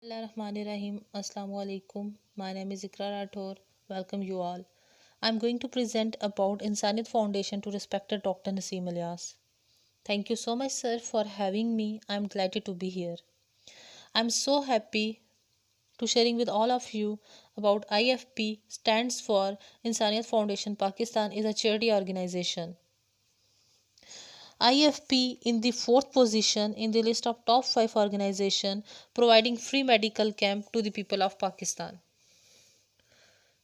Bismillahirrahmanirrahim. Assalamu alaikum. My name is Ikra Rathor. Welcome you all. I'm going to present about Insaniyat Foundation to respected Dr. Naseem Ilyas. Thank you so much, sir, for having me. I'm delighted to be here. I'm so happy to sharing with all of you about IFP stands for Insaniyat Foundation Pakistan is a charity organization. IFP in the fourth position in the list of top 5 organization providing free medical camp to the people of Pakistan.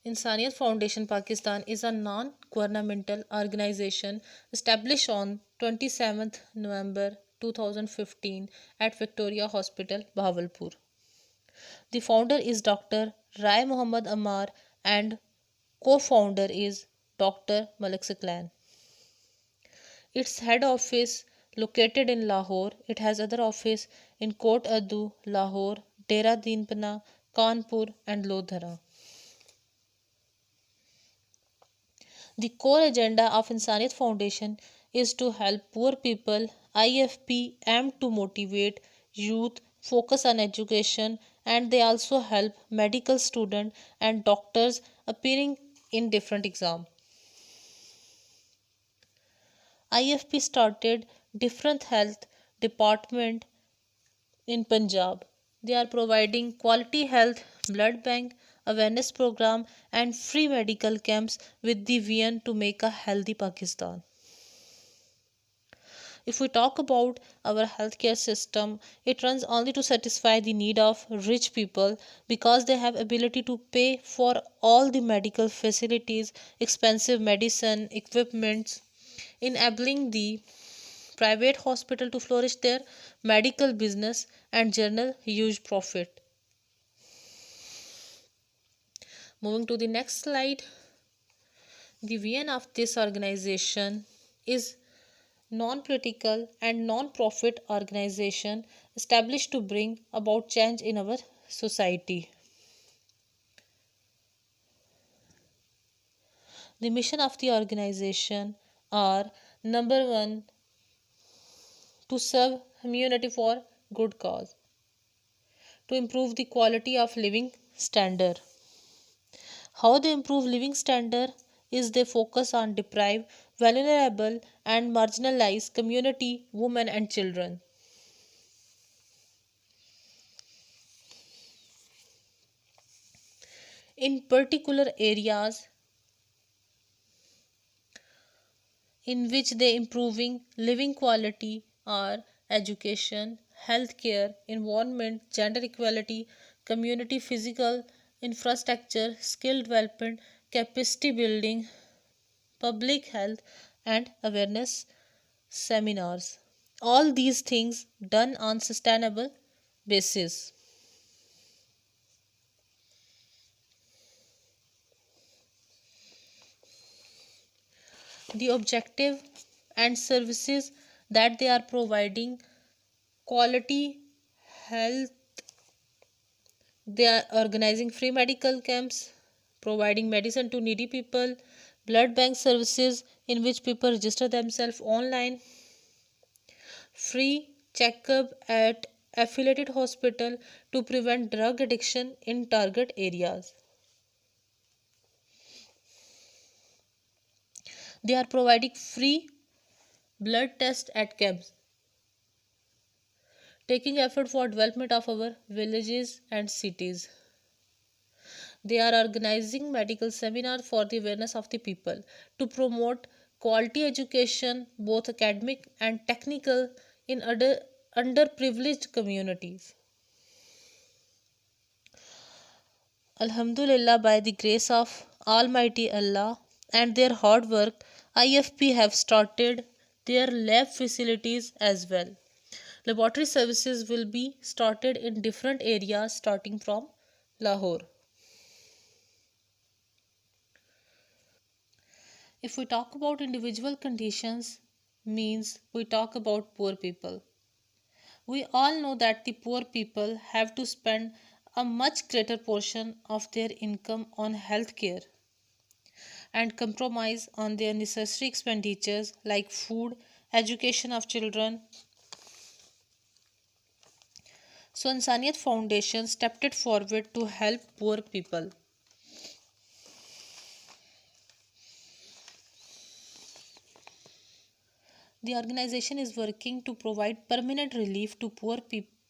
Insaniyat Foundation Pakistan is a non-governmental organization established on 27th November 2015 at Victoria Hospital, Bahawalpur. The founder is Dr. Rai Muhammad Ammar and co-founder is Dr. Malik Siklan. Its head office located in Lahore. It has other office in Kot Adu, Lahore, Dera Deenpana, Kanpur and Lodhara. The core agenda of Insaniyat Foundation is to help poor people. IFP aim to motivate youth, focus on education, and they also help medical students and doctors appearing in different exams. IFP started different health department in Punjab. They are providing quality health, blood bank, awareness program and free medical camps with the vision to make a healthy Pakistan. If we talk about our healthcare system, it runs only to satisfy the need of rich people because they have ability to pay for all the medical facilities, expensive medicine, equipments, enabling the private hospital to flourish their medical business and general huge profit. Moving to the next slide, the vision of this organization is non-political and non-profit organization established to bring about change in our society. The mission of the organization are number 1, to serve humanity for good cause, to improve the quality of living standard. How they improve living standard is they focus on deprived, vulnerable and marginalized community, women and children. In particular areas in which they improving living quality are education, healthcare, environment, gender equality, community physical infrastructure, skill development, capacity building, public health and awareness seminars. All these things done on sustainable basis. The objective and services that they are providing quality health. They are organizing free medical camps, providing medicine to needy people, blood bank services in which people register themselves online, free checkup at affiliated hospital to prevent drug addiction in target areas. They are providing free blood tests at camps, taking effort for development of our villages and cities. They are organizing medical seminars for the awareness of the people to promote quality education, both academic and technical, in underprivileged communities. Alhamdulillah, by the grace of Almighty Allah and their hard work, IFP have started their lab facilities as well. Laboratory services will be started in different areas starting from Lahore. If we talk about individual conditions, means we talk about poor people. We all know that the poor people have to spend a much greater portion of their income on health care and compromise on their necessary expenditures like food, education of children, So Insaniyat Foundation stepped it forward to help poor people. The organization is working to provide permanent relief to poor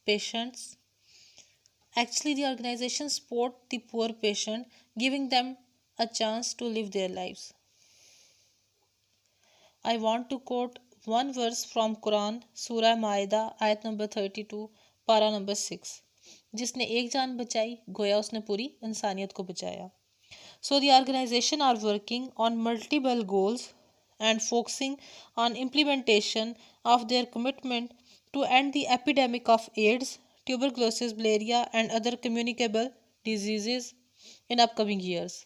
patients. Actually, the organization support the poor patient, giving them a chance to live their lives. I want to quote one verse from Quran, Surah Maida, ayat number 32, para number 6. जिसने एक जान बचाई गोया उसने पूरी इंसानियत को बचाया. So the organization are working on multiple goals and focusing on implementation of their commitment to end the epidemic of AIDS, tuberculosis, malaria and other communicable diseases in upcoming years.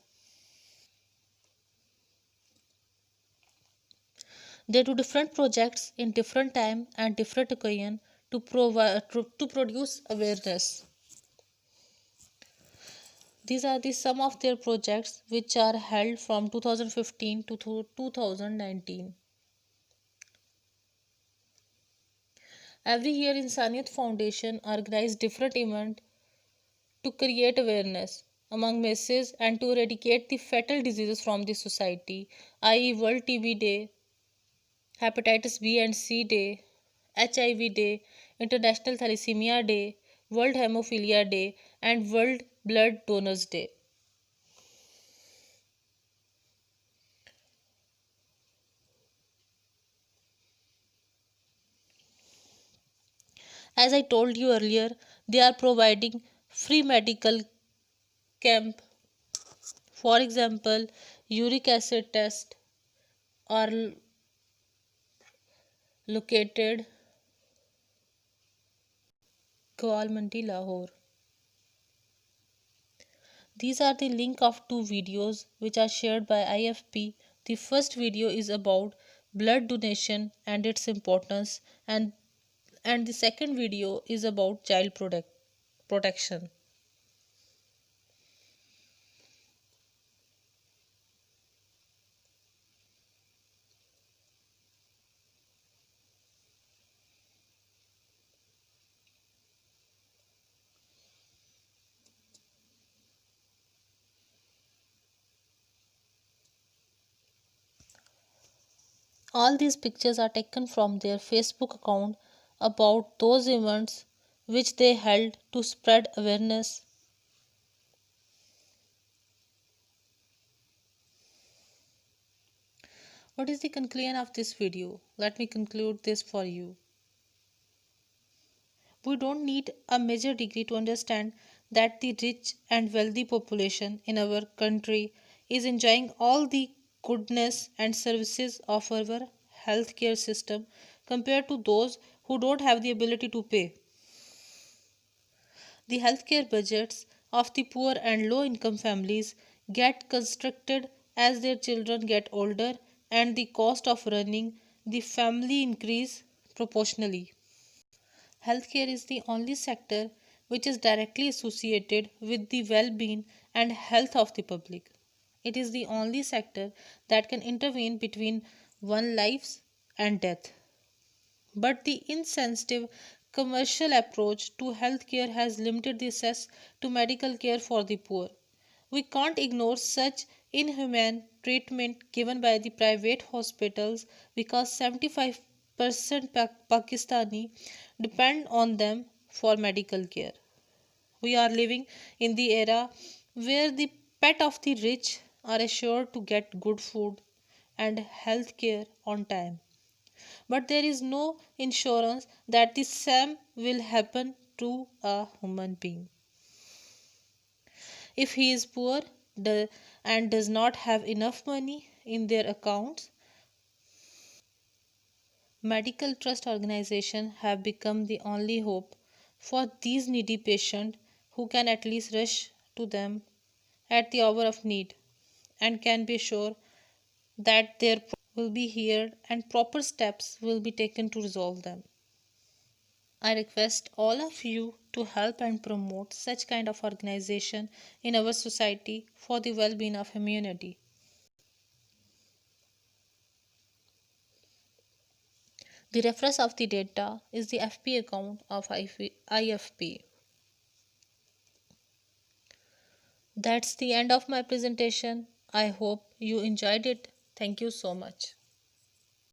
They do different projects in different time and different occasion to produce awareness. These are the some of their projects which are held from 2015 to 2019. Every year, Insaniyat Foundation organizes different events to create awareness among masses and to eradicate the fatal diseases from the society, i.e., World TB Day, Hepatitis B and C Day, HIV Day, International Thalassemia Day, World Hemophilia Day, and World Blood Donors Day. As I told you earlier, they are providing free medical camp. For example, uric acid test are located Gowal Mandi, Lahore. These are the link of two videos which are shared by IFP. The first video is about blood donation and its importance, and the second video is about child protection. All these pictures are taken from their Facebook account about those events which they held to spread awareness. What is the conclusion of this video? Let me conclude this for you. We don't need a major degree to understand that the rich and wealthy population in our country is enjoying all the goodness and services of our healthcare system compared to those who don't have the ability to pay. The healthcare budgets of the poor and low income families get constricted as their children get older and the cost of running the family increase proportionally. Healthcare is the only sector which is directly associated with the well being and health of the public. It is the only sector that can intervene between one life and death. But the insensitive commercial approach to healthcare has limited the access to medical care for the poor. We can't ignore such inhumane treatment given by the private hospitals because 75% Pakistani depend on them for medical care. We are living in the era where the pet of the rich are assured to get good food and health care on time. But there is no insurance that the same will happen to a human being. If he is poor and does not have enough money in their accounts, medical trust organizations have become the only hope for these needy patients who can at least rush to them at the hour of need and can be sure that their will be heard and proper steps will be taken to resolve them. I request all of you to help and promote such kind of organization in our society for the well-being of humanity. The reference of the data is the FP account of IFP. That's the end of my presentation. I hope you enjoyed it. Thank you so much.